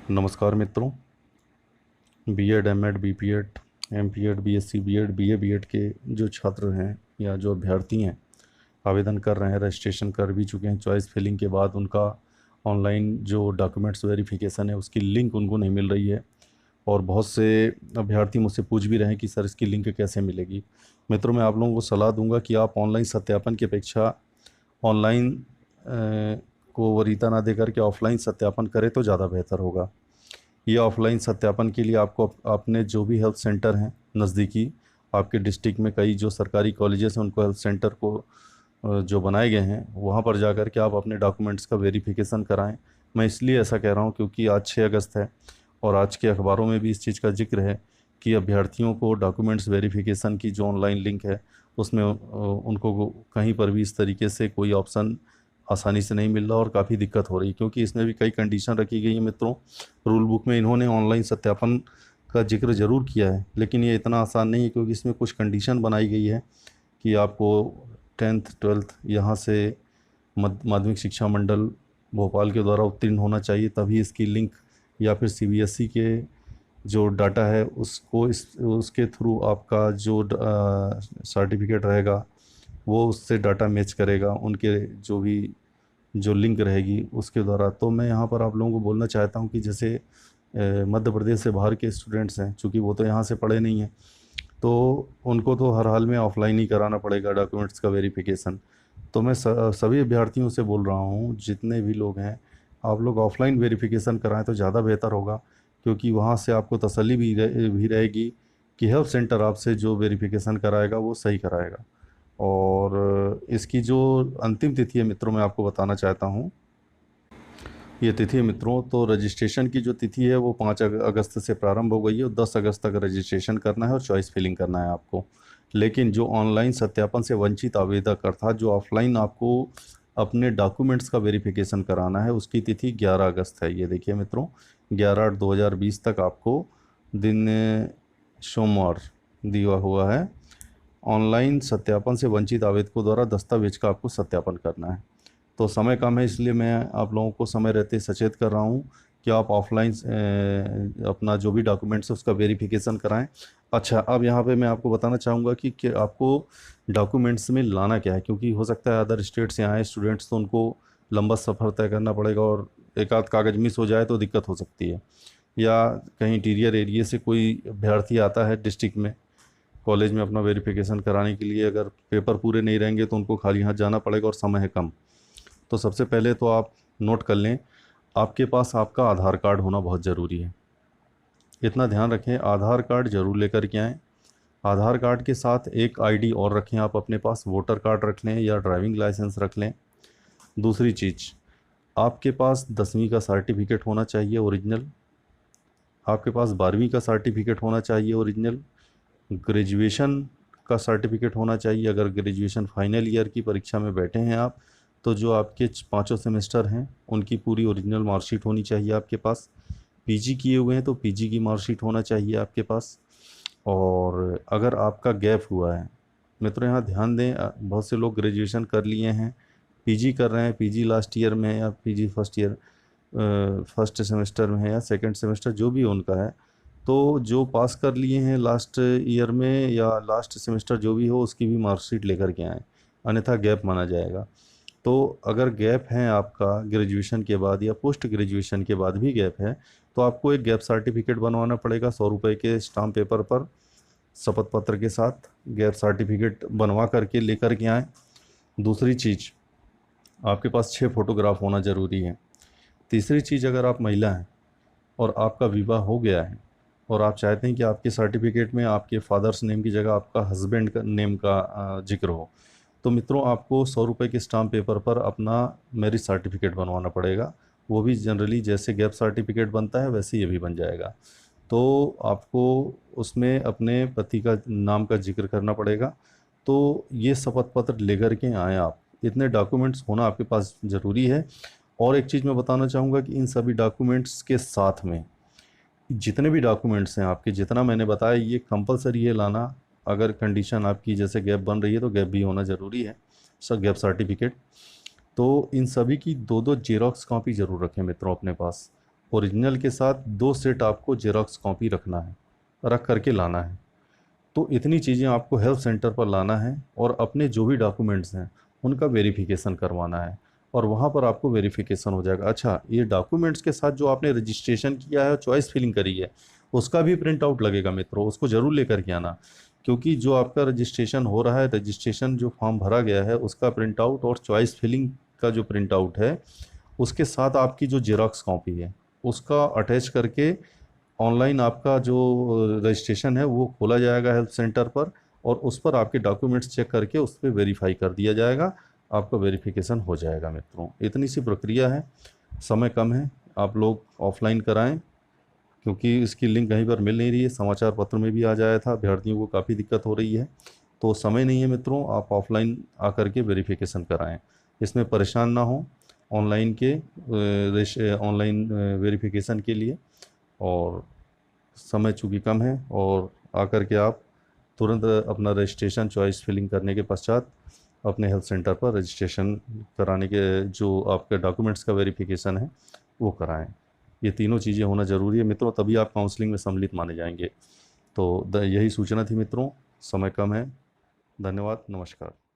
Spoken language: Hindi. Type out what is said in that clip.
नमस्कार मित्रों। BEd, MEd, BPEd, MPEd, BSc BEd, BA BEd के जो छात्र हैं या जो अभ्यर्थी हैं आवेदन कर रहे हैं, रजिस्ट्रेशन कर भी चुके हैं, चॉइस फिलिंग के बाद उनका ऑनलाइन जो डॉक्यूमेंट्स वेरिफिकेशन है उसकी लिंक उनको नहीं मिल रही है। और बहुत से अभ्यर्थी मुझसे पूछ भी रहे हैं कि सर इसकी लिंक कैसे मिलेगी। मित्रों, मैं आप लोगों को सलाह दूंगा कि आप ऑनलाइन सत्यापन की अपेक्षा ऑनलाइन को वरीयता ना देकर के ऑफलाइन सत्यापन करें तो ज़्यादा बेहतर होगा। ये ऑफलाइन सत्यापन के लिए आपको अपने जो भी हेल्थ सेंटर हैं नज़दीकी, आपके डिस्ट्रिक्ट में कई जो सरकारी कॉलेजेस हैं उनको हेल्थ सेंटर को जो बनाए गए हैं वहाँ पर जाकर के आप अपने डॉक्यूमेंट्स का वेरिफिकेशन कराएं। मैं इसलिए ऐसा कह रहा हूँ क्योंकि आज 6 अगस्त है और आज के अखबारों में भी इस चीज़ का जिक्र है कि अभ्यर्थियों को डॉक्यूमेंट्स वेरिफिकेशन की जो ऑनलाइन लिंक है उसमें उनको कहीं पर भी इस तरीके से कोई ऑप्शन आसानी से नहीं मिल रहा और काफ़ी दिक्कत हो रही, क्योंकि इसमें भी कई कंडीशन रखी गई है। मित्रों, रूल बुक में इन्होंने ऑनलाइन सत्यापन का जिक्र ज़रूर किया है, लेकिन ये इतना आसान नहीं है, क्योंकि इसमें कुछ कंडीशन बनाई गई है कि आपको 10th 12th यहाँ से माध्यमिक शिक्षा मंडल भोपाल के द्वारा उत्तीर्ण होना चाहिए, तभी इसकी लिंक, या फिर सीबीएसई के जो डाटा है उसको उसके थ्रू आपका जो सर्टिफिकेट रहेगा वो उससे डाटा मैच करेगा, उनके जो लिंक रहेगी उसके द्वारा। तो मैं यहाँ पर आप लोगों को बोलना चाहता हूँ कि जैसे मध्य प्रदेश से बाहर के स्टूडेंट्स हैं, चूँकि वो तो यहाँ से पढ़े नहीं हैं, तो उनको तो हर हाल में ऑफलाइन ही कराना पड़ेगा डॉक्यूमेंट्स का वेरिफिकेशन। तो मैं सभी अभ्यर्थियों से बोल रहा हूँ, जितने भी लोग हैं, आप लोग ऑफलाइन वेरिफिकेशन कराएं तो ज़्यादा बेहतर होगा, क्योंकि वहाँ से आपको तसल्ली भी रहेगी कि हेल्थ सेंटर आपसे जो वेरिफिकेशन कराएगा वो सही कराएगा। और इसकी जो अंतिम तिथि है मित्रों, मैं आपको बताना चाहता हूँ। ये तिथि है मित्रों, तो रजिस्ट्रेशन की जो तिथि है वो 5 अगस्त से प्रारंभ हो गई है और 10 अगस्त तक रजिस्ट्रेशन करना है और चॉइस फिलिंग करना है आपको। लेकिन जो ऑनलाइन सत्यापन से वंचित आवेदक अर्थात जो ऑफलाइन आपको अपने डॉक्यूमेंट्स का वेरिफिकेशन कराना है उसकी तिथि 11 अगस्त है। ये देखिए मित्रों, 11/8/2020 तक आपको दिन सोमवार दिया हुआ है। ऑनलाइन सत्यापन से वंचित आवेदकों द्वारा दस्तावेज का आपको सत्यापन करना है। तो समय कम है, इसलिए मैं आप लोगों को समय रहते सचेत कर रहा हूँ कि आप ऑफलाइन अपना जो भी डॉक्यूमेंट्स है उसका वेरिफिकेशन कराएं। अच्छा, अब यहाँ पे मैं आपको बताना चाहूँगा कि आपको डॉक्यूमेंट्स में लाना क्या है, क्योंकि हो सकता है अदर स्टेट से आए स्टूडेंट्स तो उनको लंबा सफ़र तय करना पड़ेगा और एक आध कागज़ मिस हो जाए तो दिक्कत हो सकती है, या कहीं इंटीरियर एरिया से कोई अभ्यर्थी आता है डिस्ट्रिक्ट में कॉलेज में अपना वेरिफिकेशन कराने के लिए, अगर पेपर पूरे नहीं रहेंगे तो उनको खाली हाथ जाना पड़ेगा और समय है कम। तो सबसे पहले तो आप नोट कर लें, आपके पास आपका आधार कार्ड होना बहुत ज़रूरी है। इतना ध्यान रखें, आधार कार्ड ज़रूर लेकर के आएँ। आधार कार्ड के साथ एक आईडी और रखें आप अपने पास, वोटर कार्ड रख लें या ड्राइविंग लाइसेंस रख लें। दूसरी चीज़, आपके पास 10वीं का सर्टिफिकेट होना चाहिए ओरिजिनल, आपके पास 12वीं का सर्टिफिकेट होना चाहिए ओरिजिनल, ग्रेजुएशन का सर्टिफिकेट होना चाहिए। अगर ग्रेजुएशन फाइनल ईयर की परीक्षा में बैठे हैं आप, तो जो आपके 5 सेमेस्टर हैं उनकी पूरी ओरिजिनल मार्कशीट होनी चाहिए आपके पास। पीजी किए हुए हैं तो पीजी की मार्कशीट होना चाहिए आपके पास। और अगर आपका गैप हुआ है, मित्रों यहाँ ध्यान दें, बहुत से लोग ग्रेजुएशन कर लिए हैं, पीजी कर रहे हैं, पीजी लास्ट ईयर में है या पीजी फर्स्ट सेमेस्टर में है या सेकंड सेमेस्टर जो भी उनका है, तो जो पास कर लिए हैं लास्ट ईयर में या लास्ट सेमेस्टर जो भी हो उसकी भी मार्कशीट लेकर के आएँ, अन्यथा गैप माना जाएगा। तो अगर गैप है आपका ग्रेजुएशन के बाद या पोस्ट ग्रेजुएशन के बाद भी गैप है, तो आपको एक गैप सर्टिफिकेट बनवाना पड़ेगा 100 रुपये के स्टाम्प पेपर पर शपथ पत्र के साथ। गैप सर्टिफिकेट बनवा करके लेकर के आएँ। दूसरी चीज़, आपके पास 6 फोटोग्राफ होना ज़रूरी है। तीसरी चीज़, अगर आप महिला हैं और आपका विवाह हो गया है और आप चाहते हैं कि आपके सर्टिफिकेट में आपके फादर्स नेम की जगह आपका हस्बैंड का नेम का जिक्र हो, तो मित्रों आपको 100 रुपये के स्टाम्प पेपर पर अपना मैरिज सर्टिफिकेट बनवाना पड़ेगा। वो भी जनरली जैसे गैप सर्टिफिकेट बनता है वैसे ये भी बन जाएगा। तो आपको उसमें अपने पति का नाम का जिक्र करना पड़ेगा। तो ये शपथ पत्र लेकर के आएँ आप, इतने डॉक्यूमेंट्स होना आपके पास ज़रूरी है। और एक चीज़ मैं बताना चाहूँगा कि इन सभी डॉक्यूमेंट्स के साथ में जितने भी डॉक्यूमेंट्स हैं आपके, जितना मैंने बताया, ये कंपलसरी है लाना। अगर कंडीशन आपकी जैसे गैप बन रही है तो गैप भी होना ज़रूरी है, सब गैप सर्टिफिकेट। तो इन सभी की 2-2 जेरॉक्स कॉपी ज़रूर रखें मित्रों अपने पास। ओरिजिनल के साथ 2 सेट आपको जेरॉक्स कॉपी रखना है, रख करके लाना है। तो इतनी चीज़ें आपको हेल्थ सेंटर पर लाना है और अपने जो भी डॉक्यूमेंट्स हैं उनका वेरिफिकेशन करवाना है, और वहाँ पर आपको वेरिफिकेशन हो जाएगा। अच्छा, ये डॉक्यूमेंट्स के साथ जो आपने रजिस्ट्रेशन किया है, चॉइस फिलिंग करी है, उसका भी प्रिंट आउट लगेगा मित्रों, उसको ज़रूर लेकर के आना। क्योंकि जो आपका रजिस्ट्रेशन हो रहा है, रजिस्ट्रेशन जो फॉर्म भरा गया है उसका प्रिंट आउट और चॉइस फिलिंग का जो प्रिंट आउट है, उसके साथ आपकी जो जेरॉक्स कॉपी है उसका अटैच करके ऑनलाइन आपका जो रजिस्ट्रेशन है वो खोला जाएगा हेल्थ सेंटर पर, और उस पर आपके डॉक्यूमेंट्स चेक करके उस पर वेरीफाई कर दिया जाएगा, आपका वेरिफिकेशन हो जाएगा मित्रों। इतनी सी प्रक्रिया है, समय कम है, आप लोग ऑफलाइन कराएं, क्योंकि इसकी लिंक कहीं पर मिल नहीं रही है। समाचार पत्र में भी आ जाया था, अभ्यर्थियों को काफ़ी दिक्कत हो रही है। तो समय नहीं है मित्रों, आप ऑफलाइन आकर के वेरिफिकेशन कराएं, इसमें परेशान ना हो ऑनलाइन के ऑनलाइन वेरिफिकेशन के लिए। और समय चूँकि कम है, और आकर के आप तुरंत अपना रजिस्ट्रेशन चॉइस फिलिंग करने के पश्चात अपने हेल्थ सेंटर पर रजिस्ट्रेशन कराने के जो आपके डॉक्यूमेंट्स का वेरिफिकेशन है वो कराएं। ये तीनों चीज़ें होना ज़रूरी है मित्रों, तभी आप काउंसलिंग में सम्मिलित माने जाएंगे। तो यही सूचना थी मित्रों, समय कम है। धन्यवाद, नमस्कार।